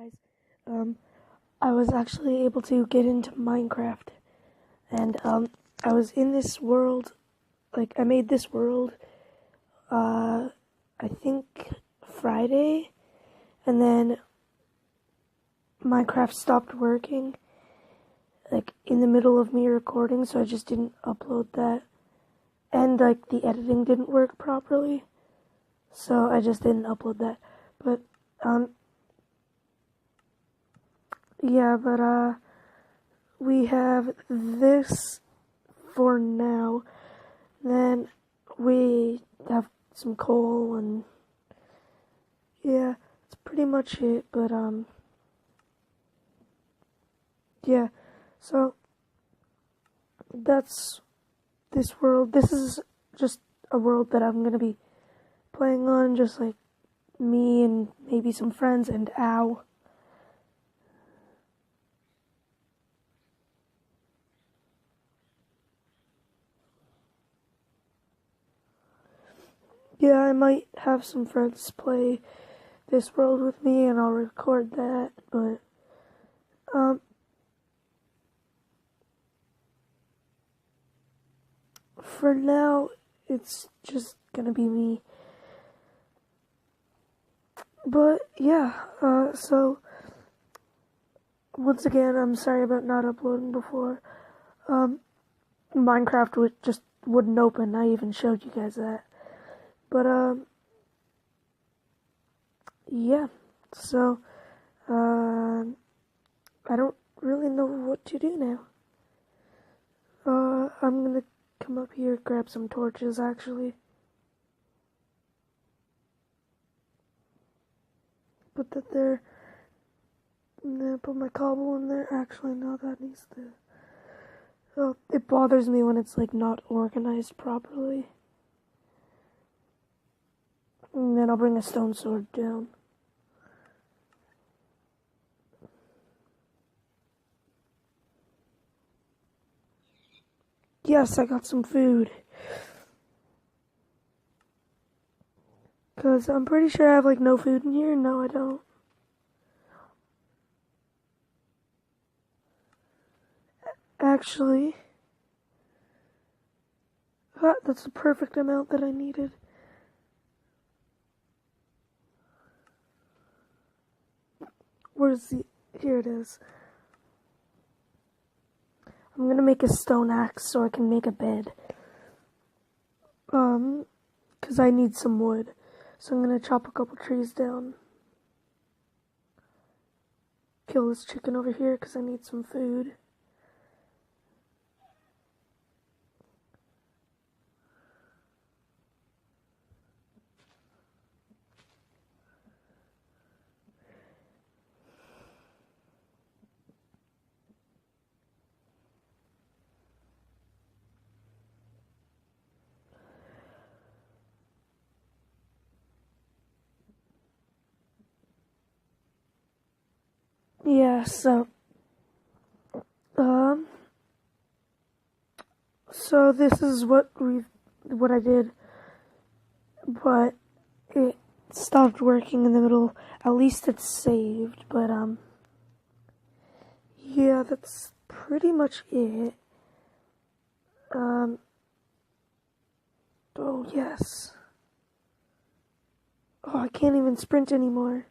guys. I was actually able to get into Minecraft, and I was in this world. Like, I made this world. I think Friday, and then Minecraft stopped working, like in the middle of me recording, so I just didn't upload that, and like the editing didn't work properly, so I just didn't upload that. But yeah, but we have this for now. Then we have some coal, and yeah, that's pretty much it. But yeah, so that's this world. This is just a world that I'm gonna be playing on, just like me and maybe some friends and Ow. Yeah, I might have some friends play this world with me, and I'll record that. But um, for now, it's just gonna be me. But yeah, so once again, I'm sorry about not uploading before. Minecraft just wouldn't open. I even showed you guys that. But yeah. So I don't really know what to do now. I'm gonna come up here, grab some torches. Actually, put that there. And then put my cobble in there. Actually, no, that needs to. Oh, it bothers me when it's like not organized properly. And then I'll bring a stone sword down. Yes, I got some food. Because I'm pretty sure I have like no food in here. No, I don't. Actually, that's the perfect amount that I needed. Where's the... Here it is. I'm gonna make a stone axe so I can make a bed. Because I need some wood. So I'm gonna chop a couple trees down. Kill this chicken over here because I need some food. Yeah, um, so this is what I did, but it stopped working in the middle. At least it's saved, but yeah, that's pretty much it. Oh yes. Oh, I can't even sprint anymore.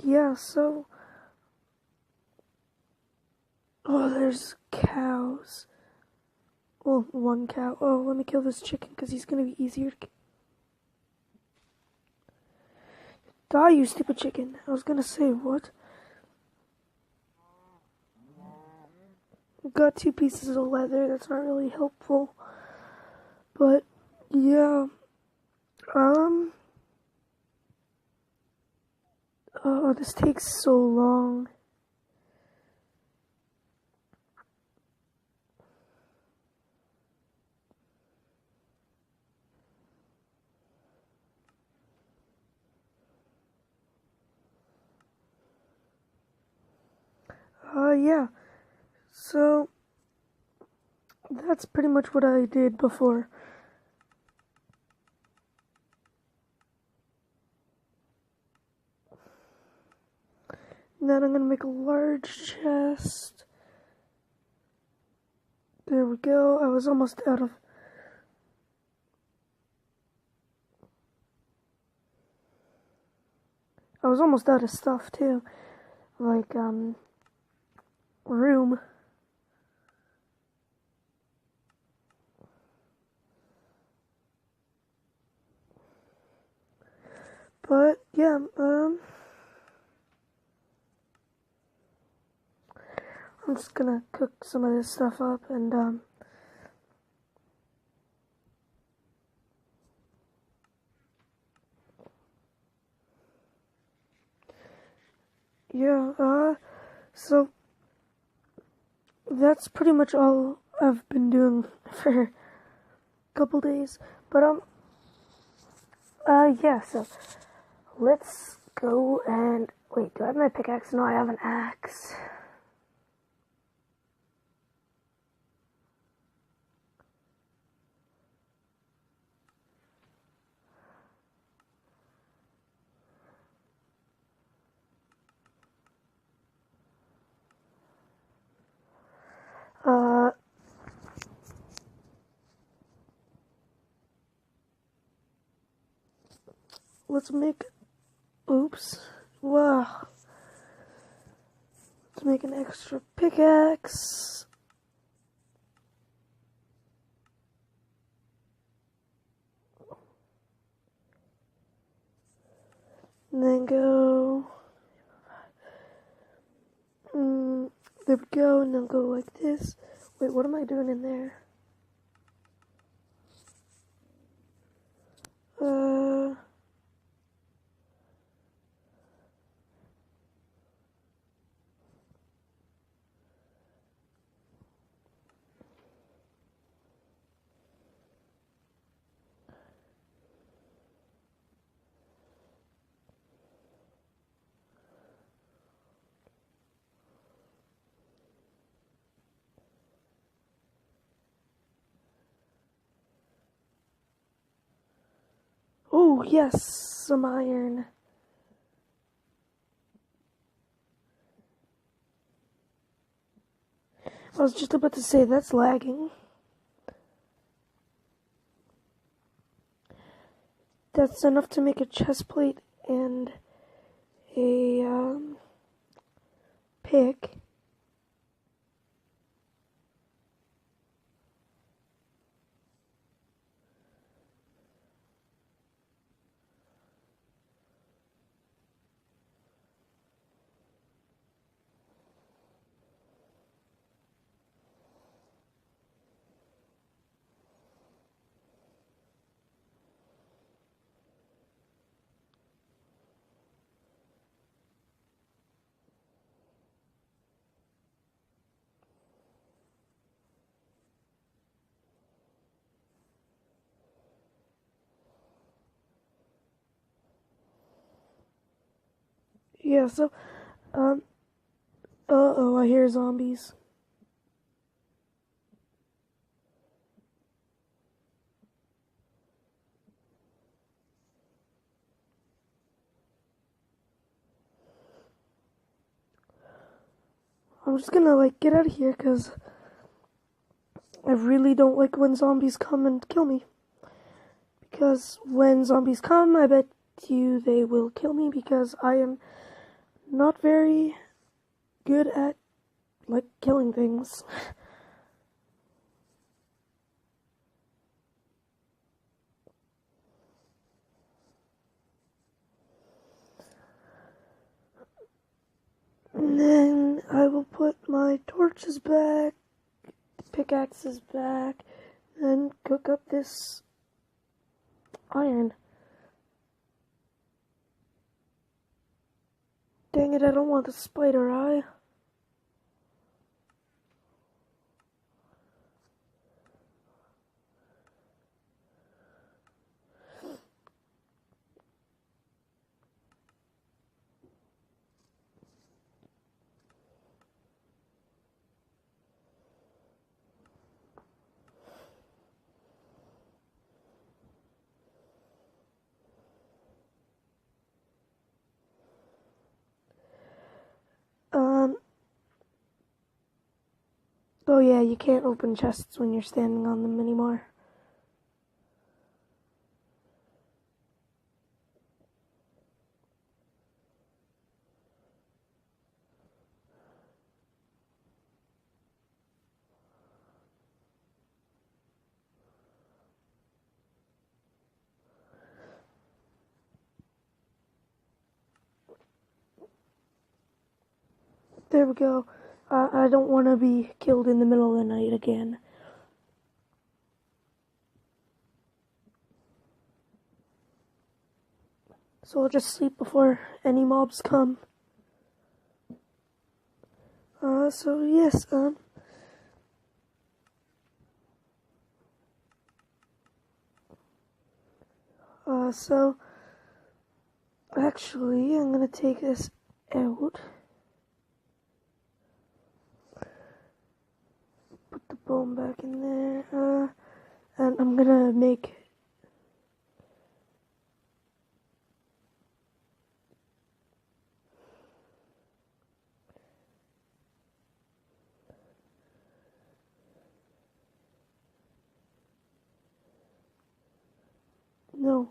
Yeah, so... Oh, there's cows. Well, one cow. Oh, let me kill this chicken because he's gonna be easier to... Die, you stupid chicken. I was gonna say, what? Got 2 pieces of leather. That's not really helpful. But, yeah. Oh, this takes so long. Yeah. So, that's pretty much what I did before. Then I'm going to make a large chest. There we go. I was almost out of... stuff too. Like, room. But, yeah, I'm just gonna cook some of this stuff up and, yeah, so that's pretty much all I've been doing for a couple days. But, yeah, so let's go and, wait, do I have my pickaxe? No, I have an axe. Let's make, oops, wow. Let's make an extra pickaxe. And then go, there we go, and then go like this. Wait, what am I doing in there? Oh, yes, some iron. I was just about to say, that's lagging. That's enough to make a chest plate and a, pick. Yeah, so, uh-oh, I hear zombies. I'm just gonna, like, get out of here, because I really don't like when zombies come and kill me. Because when zombies come, I bet you they will kill me, because I am not very good at, like, killing things. And then I will put my torches back, pickaxes back, and cook up this iron. Dang it, I don't want the spider eye. Oh yeah, you can't open chests when you're standing on them anymore. There we go. I don't want to be killed in the middle of the night again. So I'll just sleep before any mobs come. So yes, so actually I'm gonna take this out. Put the bone back in there, and I'm gonna make no.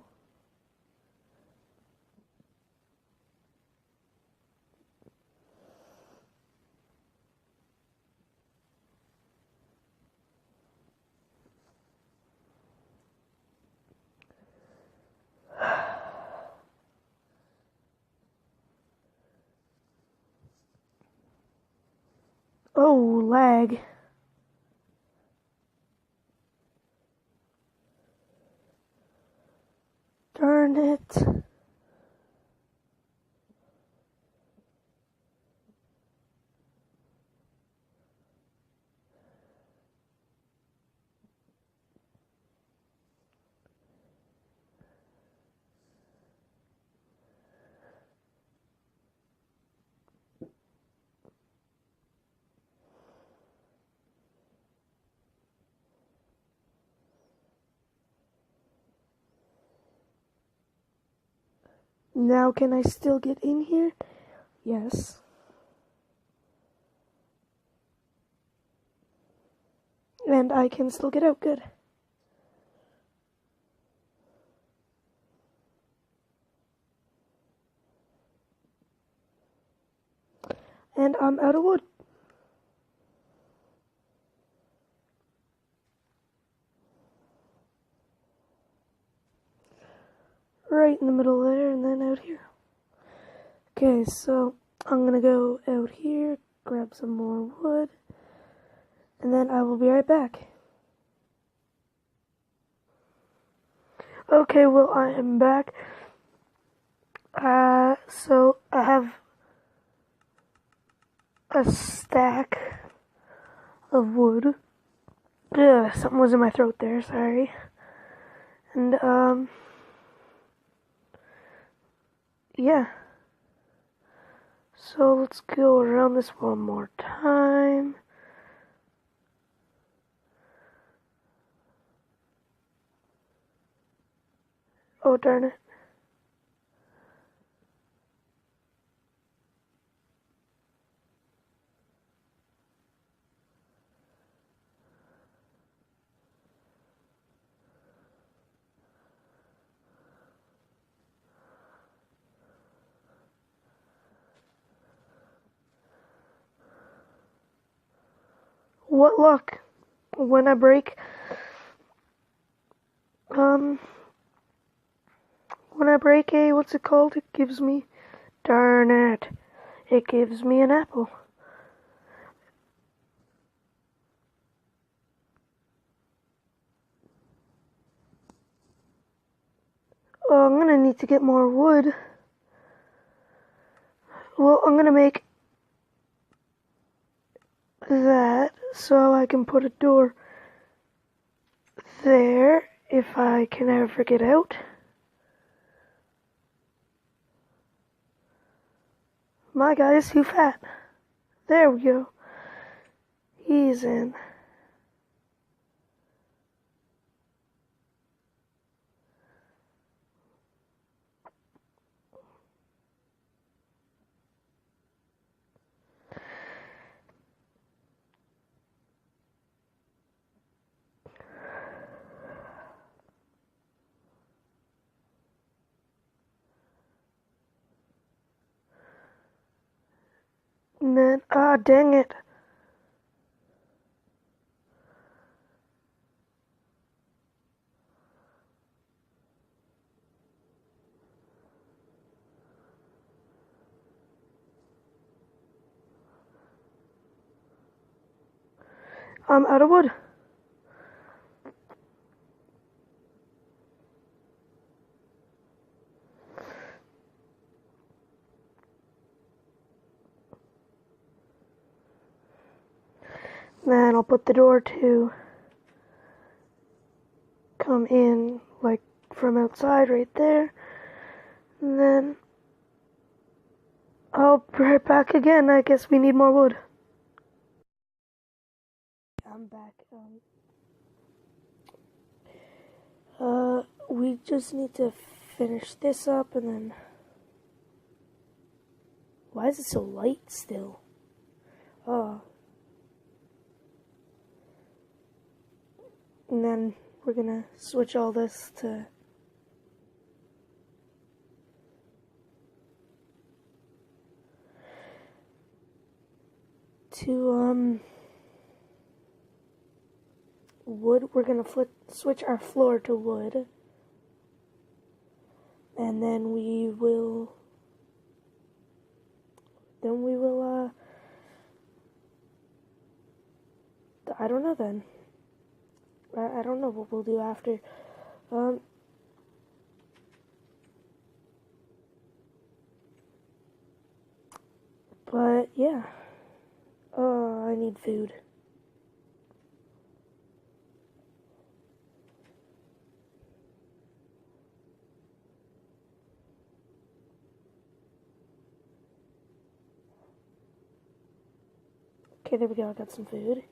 Oh, lag. Darn it. Now can I still get in here? Yes. And I can still get out, good. And I'm out of wood. Right in the middle there, and then out here. Okay, so I'm gonna go out here, grab some more wood, and then I will be right back. Okay, well, I am back. So I have a stack of wood. Ugh, something was in my throat there, sorry. And, yeah. So let's go around this one more time. Oh, darn it. What luck. When I break, when I break a, what's it called? It gives me, darn it, it gives me an apple. Oh, I'm gonna need to get more wood. Well, I'm gonna make that so I can put a door there if I can ever get out. My guy is too fat. There we go. He's in. And then, dang it. I'm out of wood. Then I'll put the door to come in, like, from outside right there. And then I'll be right back again. I guess we need more wood. I'm back. We just need to finish this up and then... Why is it so light still? Oh. And then we're gonna switch all this to... wood. We're gonna switch our floor to wood. And then we will... I don't know then. I don't know what we'll do after. But yeah. Oh, I need food. Okay, there we go. I got some food.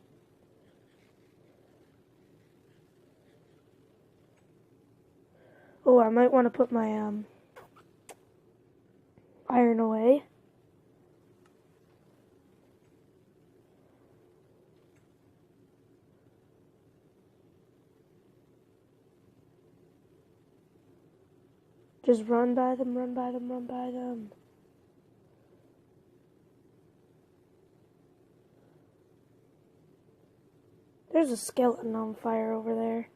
Oh, I might want to put my iron away. Just run by them, run by them, run by them. There's a skeleton on fire over there.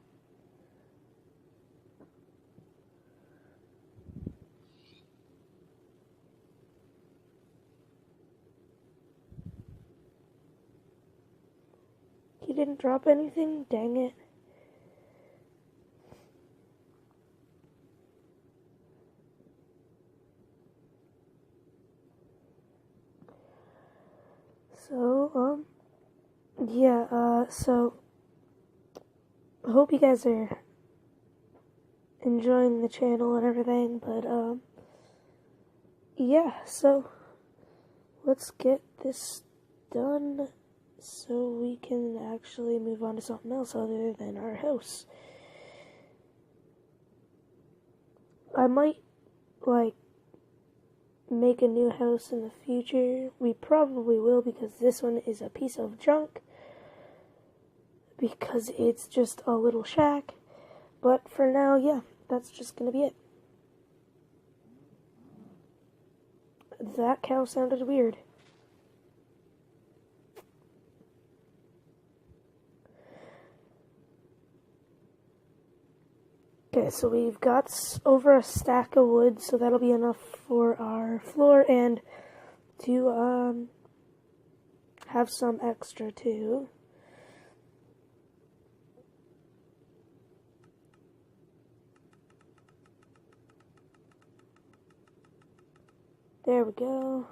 He didn't drop anything? Dang it. So, yeah, so, I hope you guys are enjoying the channel and everything, but, yeah, so, let's get this done so we can actually move on to something else other than our house. I might, like, make a new house in the future. We probably will, because this one is a piece of junk, because it's just a little shack. But for now, yeah, that's just gonna be it. That cow sounded weird. Okay, so we've got over a stack of wood, so that'll be enough for our floor and to have some extra too. There we go.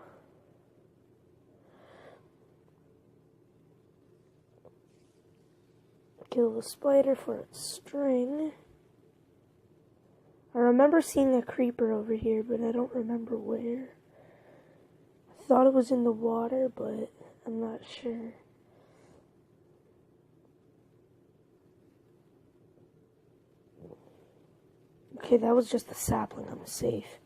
Kill the spider for its string. I remember seeing a creeper over here, but I don't remember where. I thought it was in the water, but I'm not sure. Okay, that was just a sapling. I'm safe.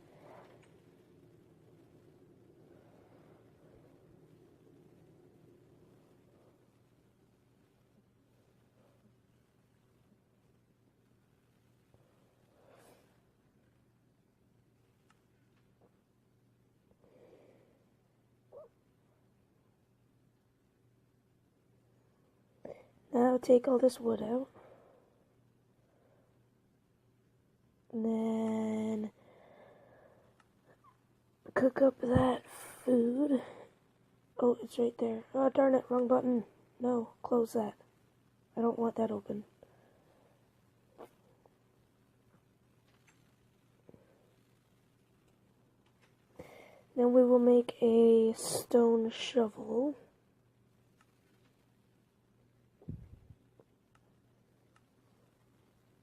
Now take all this wood out. And then cook up that food. Oh, it's right there. Oh, darn it, wrong button. No, close that. I don't want that open. Then we will make a stone shovel.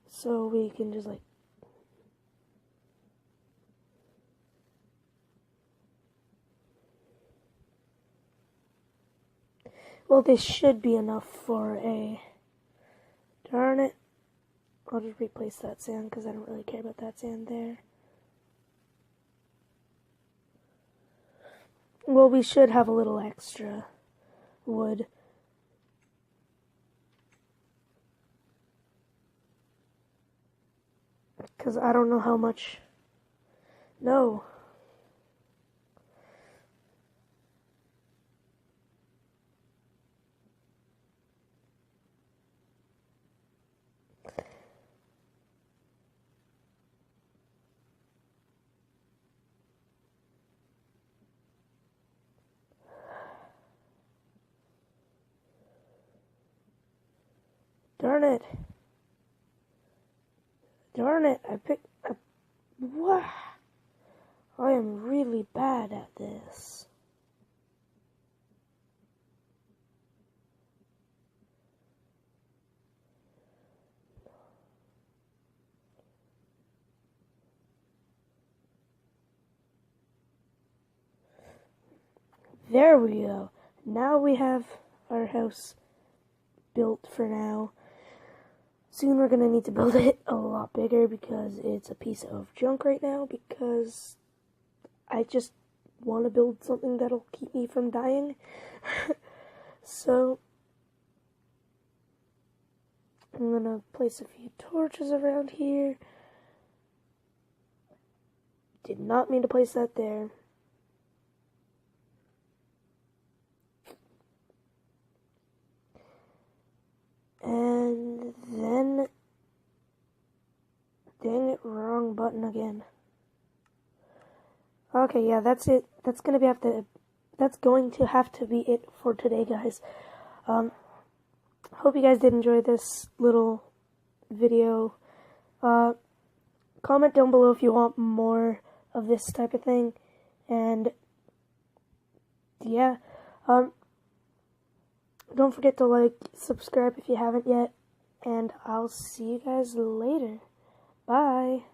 So we can just like well, this should be enough for a... Darn it. I'll just replace that sand because I don't really care about that sand there. Well, we should have a little extra wood. Because I don't know how much... No. Darn it. Darn it. What? I am really bad at this. There we go. Now we have our house built for now. Soon we're going to need to build it a lot bigger because it's a piece of junk right now, because I just want to build something that'll keep me from dying. So I'm going to place a few torches around here. Did not mean to place that there. And then, dang it, wrong button again. Okay, yeah, that's it. That's going to have to be it for today, guys. Hope you guys did enjoy this little video. Comment down below if you want more of this type of thing. And yeah, don't forget to like, subscribe if you haven't yet, and I'll see you guys later. Bye.